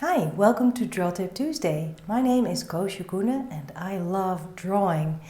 Hi, welcome to Draw Tip Tuesday. My name is Koosje Koenen and I love drawing.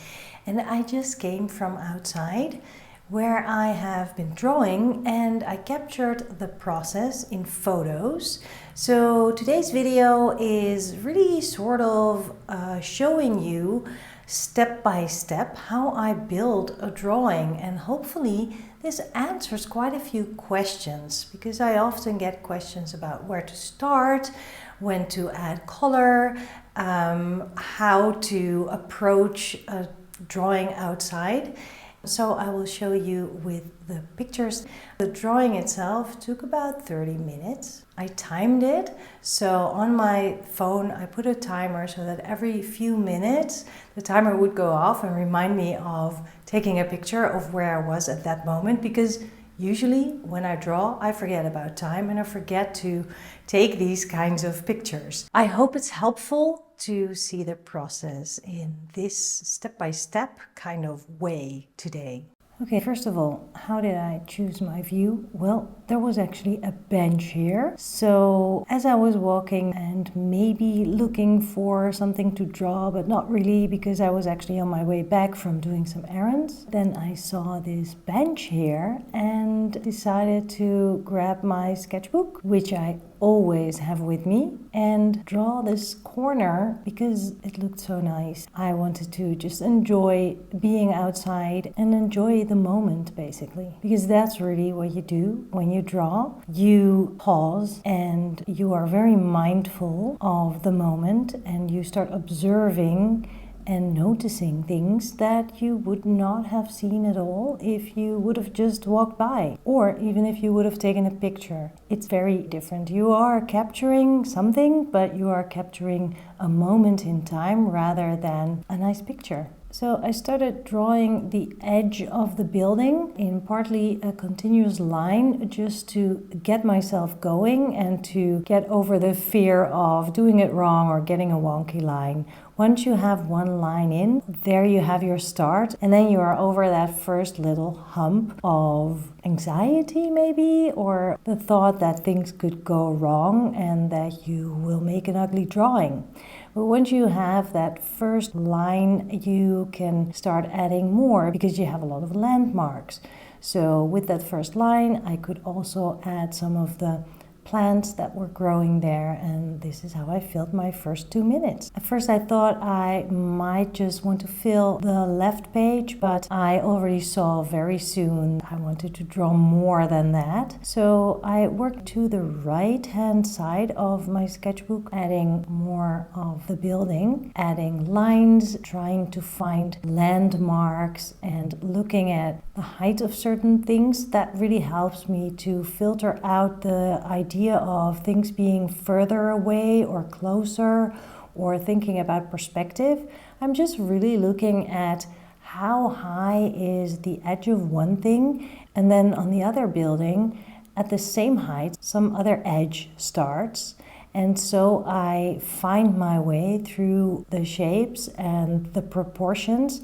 And I just came from outside where I have been drawing and I captured the process in photos. So today's video is really sort of showing you step by step how I build a drawing, and hopefully this answers quite a few questions, because I often get questions about where to start, when to add color, how to approach a drawing outside. So I will show you with the pictures. The drawing itself took about 30 minutes. I timed it, so on my phone I put a timer so that every few minutes the timer would go off and remind me of taking a picture of where I was at that moment, because usually when I draw I forget about time and I forget to take these kinds of pictures. I hope it's helpful to see the process in this step-by-step kind of way today. Okay, first of all, how did I choose my view? Well, there was actually a bench here. So as I was walking and maybe looking for something to draw, but not really, because I was actually on my way back from doing some errands, then I saw this bench here and decided to grab my sketchbook, which I always have with me, and draw this corner because it looked so nice. I wanted to just enjoy being outside and enjoy the moment, basically, because that's really what you do when you draw. You pause and you are very mindful of the moment, and you start observing and noticing things that you would not have seen at all if you would have just walked by, or even if you would have taken a picture. It's very different. You are capturing something, but you are capturing a moment in time rather than a nice picture. So I started drawing the edge of the building in partly a continuous line, just to get myself going and to get over the fear of doing it wrong or getting a wonky line. Once you have one line in, there you have your start, and then you are over that first little hump of anxiety maybe, or the thought that things could go wrong and that you will make an ugly drawing. But once you have that first line, you can start adding more because you have a lot of landmarks. So with that first line, I could also add some of the plants that were growing there, and this is how I filled my first 2 minutes. At first I thought I might just want to fill the left page, but I already saw very soon I wanted to draw more than that. So I worked to the right hand side of my sketchbook, adding more of the building, adding lines, trying to find landmarks and looking at the height of certain things. That really helps me to filter out the idea of things being further away or closer, or thinking about perspective. I'm just really looking at how high is the edge of one thing, and then on the other building at the same height some other edge starts. And so I find my way through the shapes and the proportions,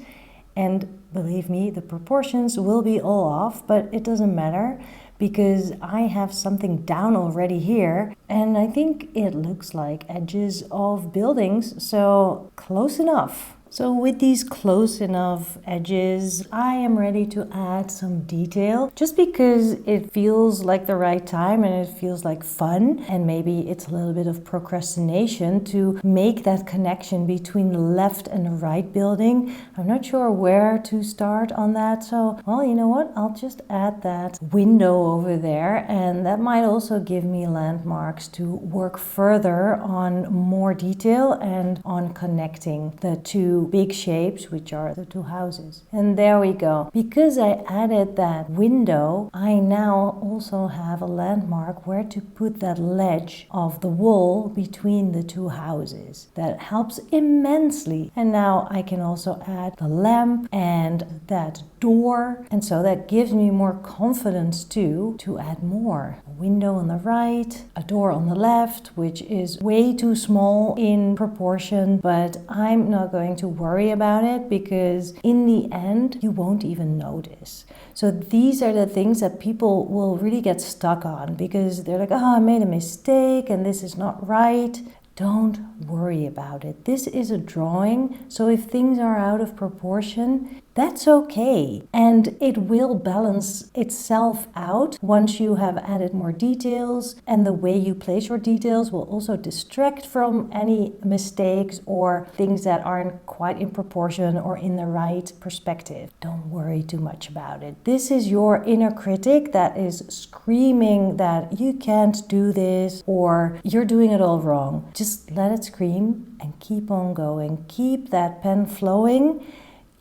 and believe me, the proportions will be all off, but it doesn't matter, because I have something down already here, and I think it looks like edges of buildings, so close enough. So with these close enough edges, I am ready to add some detail, just because it feels like the right time and it feels like fun, and maybe it's a little bit of procrastination to make that connection between the left and the right building. I'm not sure where to start on that, so, well, you know what? I'll just add that window over there, and that might also give me landmarks to work further on more detail and on connecting the two big shapes, which are the two houses. And there we go. Because I added that window, I now also have a landmark where to put that ledge of the wall between the two houses. That helps immensely. And now I can also add the lamp and that door, and so that gives me more confidence too to add more. A window on the right, a door on the left, which is way too small in proportion, but I'm not going to worry about it, because in the end, you won't even notice. So these are the things that people will really get stuck on, because they're like, oh, I made a mistake and this is not right. Don't worry about it. This is a drawing, so if things are out of proportion, that's okay. And it will balance itself out once you have added more details, and the way you place your details will also distract from any mistakes or things that aren't quite in proportion or in the right perspective. Don't worry too much about it. This is your inner critic that is screaming that you can't do this or you're doing it all wrong. Just let it scream and keep on going. Keep that pen flowing.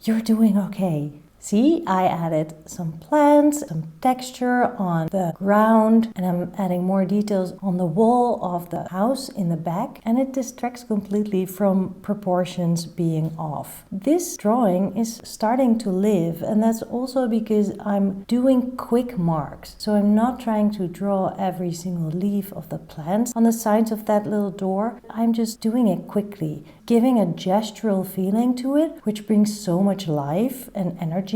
You're doing okay. See, I added some plants, some texture on the ground, and I'm adding more details on the wall of the house in the back, and it distracts completely from proportions being off. This drawing is starting to live, and that's also because I'm doing quick marks. So I'm not trying to draw every single leaf of the plants on the sides of that little door. I'm just doing it quickly, giving a gestural feeling to it, which brings so much life and energy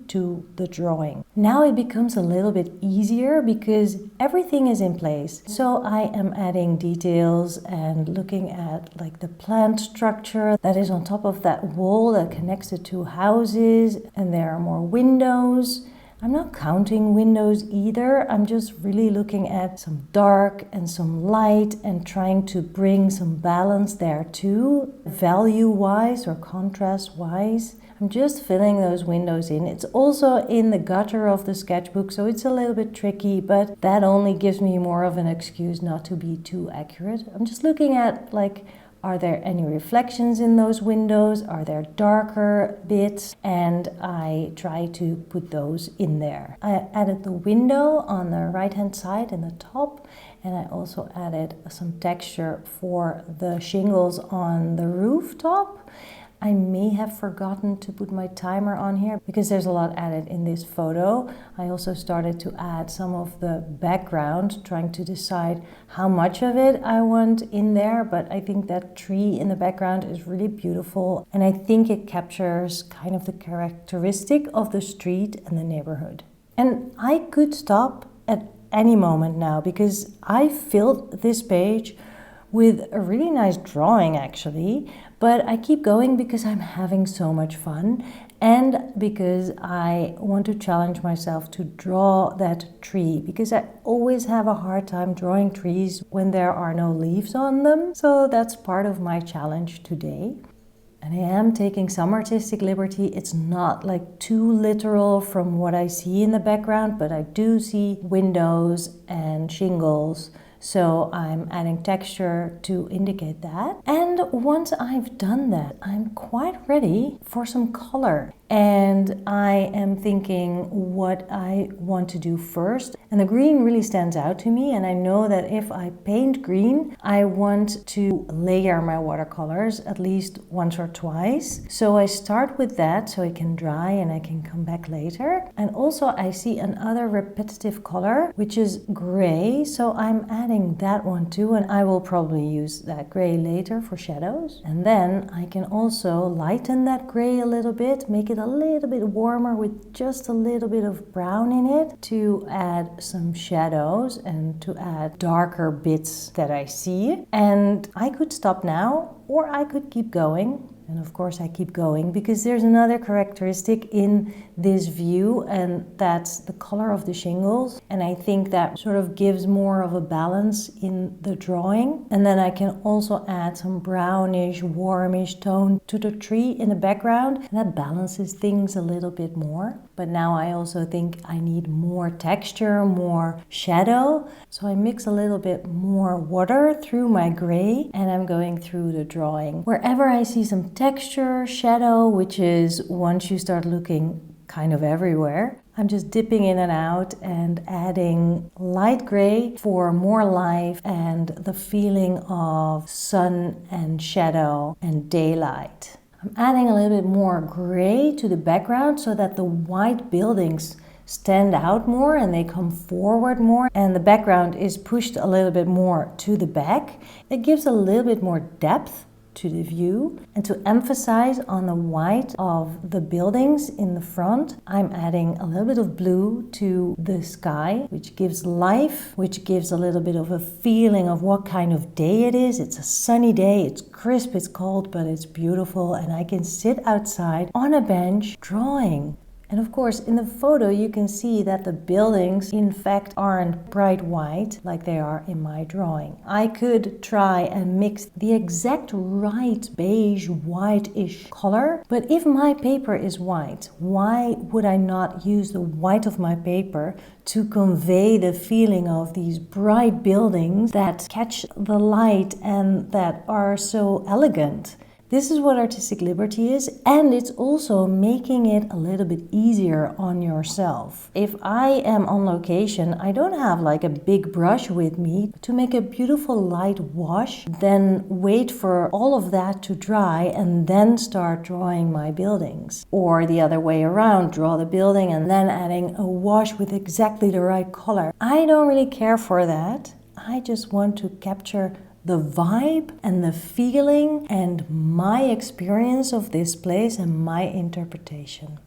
to the drawing. Now it becomes a little bit easier because everything is in place. So I am adding details and looking at like the plant structure that is on top of that wall that connects the two houses, and there are more windows. I'm not counting windows either. I'm just really looking at some dark and some light and trying to bring some balance there too, value-wise or contrast-wise. I'm just filling those windows in. It's also in the gutter of the sketchbook, so it's a little bit tricky, but that only gives me more of an excuse not to be too accurate. I'm just looking at like, are there any reflections in those windows? Are there darker bits? And I try to put those in there. I added the window on the right-hand side in the top, and I also added some texture for the shingles on the rooftop. I may have forgotten to put my timer on here because there's a lot added in this photo. I also started to add some of the background, trying to decide how much of it I want in there, but I think that tree in the background is really beautiful, and I think it captures kind of the characteristic of the street and the neighborhood. And I could stop at any moment now because I filled this page with a really nice drawing actually, but I keep going because I'm having so much fun and because I want to challenge myself to draw that tree, because I always have a hard time drawing trees when there are no leaves on them. So that's part of my challenge today. And I am taking some artistic liberty. It's not like too literal from what I see in the background, but I do see windows and shingles. So I'm adding texture to indicate that. And once I've done that, I'm quite ready for some color. And I am thinking what I want to do first. And the green really stands out to me. And I know that if I paint green, I want to layer my watercolors at least once or twice. So I start with that so it can dry and I can come back later. And also I see another repetitive color, which is gray. So I'm adding that one too. And I will probably use that gray later for shadows. And then I can also lighten that gray a little bit, make it a little bit warmer with just a little bit of brown in it to add some shadows and to add darker bits that I see. And I could stop now or I could keep going. And of course I keep going because there's another characteristic in this view, and that's the color of the shingles. And I think that sort of gives more of a balance in the drawing. And then I can also add some brownish, warmish tone to the tree in the background, and that balances things a little bit more. But now I also think I need more texture, more shadow. So I mix a little bit more water through my gray, and I'm going through the drawing. Wherever I see some texture, shadow, which is once you start looking kind of everywhere, I'm just dipping in and out and adding light gray for more life and the feeling of sun and shadow and daylight. I'm adding a little bit more gray to the background so that the white buildings stand out more and they come forward more, and the background is pushed a little bit more to the back. It gives a little bit more depth to the view. And to emphasize on the white of the buildings in the front, I'm adding a little bit of blue to the sky, which gives life, which gives a little bit of a feeling of what kind of day it is. It's a sunny day, it's crisp, it's cold, but it's beautiful, and I can sit outside on a bench drawing. And of course, in the photo you can see that the buildings in fact aren't bright white like they are in my drawing. I could try and mix the exact right beige white-ish color, but if my paper is white, why would I not use the white of my paper to convey the feeling of these bright buildings that catch the light and that are so elegant? This is what artistic liberty is, and it's also making it a little bit easier on yourself. If I am on location, I don't have like a big brush with me to make a beautiful light wash, then wait for all of that to dry and then start drawing my buildings. Or the other way around, draw the building and then adding a wash with exactly the right color. I don't really care for that. I just want to capture the vibe and the feeling and my experience of this place and my interpretation.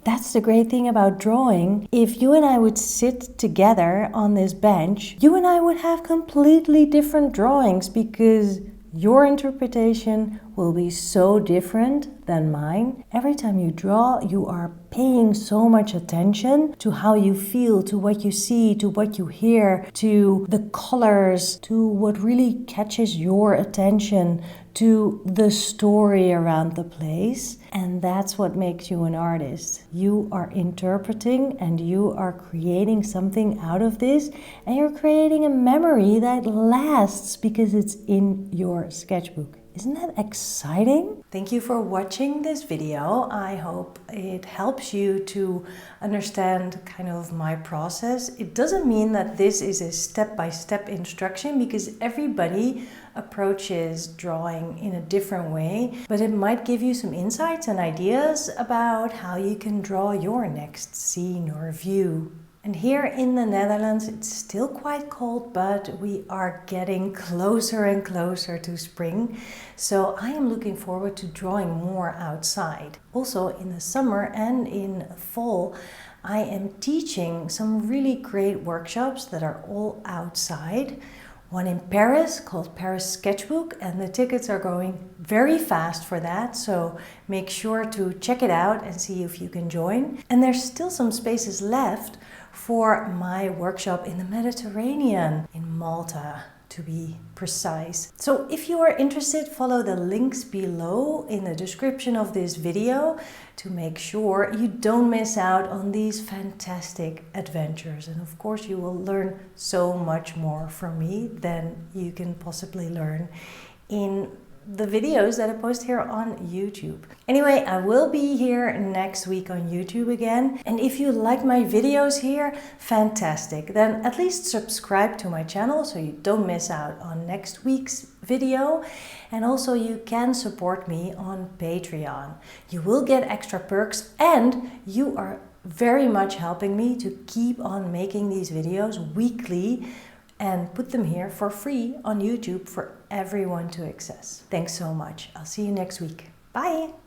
That's the great thing about drawing. If you and I would sit together on this bench, you and I would have completely different drawings because your interpretation will be so different than mine. Every time you draw, you are paying so much attention to how you feel, to what you see, to what you hear, to the colors, to what really catches your attention, to the story around the place. And that's what makes you an artist. You are interpreting and you are creating something out of this, and you're creating a memory that lasts because it's in your sketchbook. Isn't that exciting? Thank you for watching this video. I hope it helps you to understand kind of my process. It doesn't mean that this is a step-by-step instruction because everybody approaches drawing in a different way, but it might give you some insights and ideas about how you can draw your next scene or view. And here in the Netherlands, it's still quite cold, but we are getting closer and closer to spring. So I am looking forward to drawing more outside. Also in the summer and in fall, I am teaching some really great workshops that are all outside. One in Paris called Paris Sketchbook, and the tickets are going very fast for that, so make sure to check it out and see if you can join. And there's still some spaces left for my workshop in the Mediterranean, in Malta to be precise. So if you are interested, follow the links below in the description of this video to make sure you don't miss out on these fantastic adventures. And of course you will learn so much more from me than you can possibly learn in the videos that I post here on YouTube. Anyway, I will be here next week on YouTube again. And if you like my videos here, fantastic. Then at least subscribe to my channel so you don't miss out on next week's video. And also you can support me on Patreon. You will get extra perks and you are very much helping me to keep on making these videos weekly and put them here for free on YouTube for everyone to access. Thanks so much. I'll see you next week. Bye!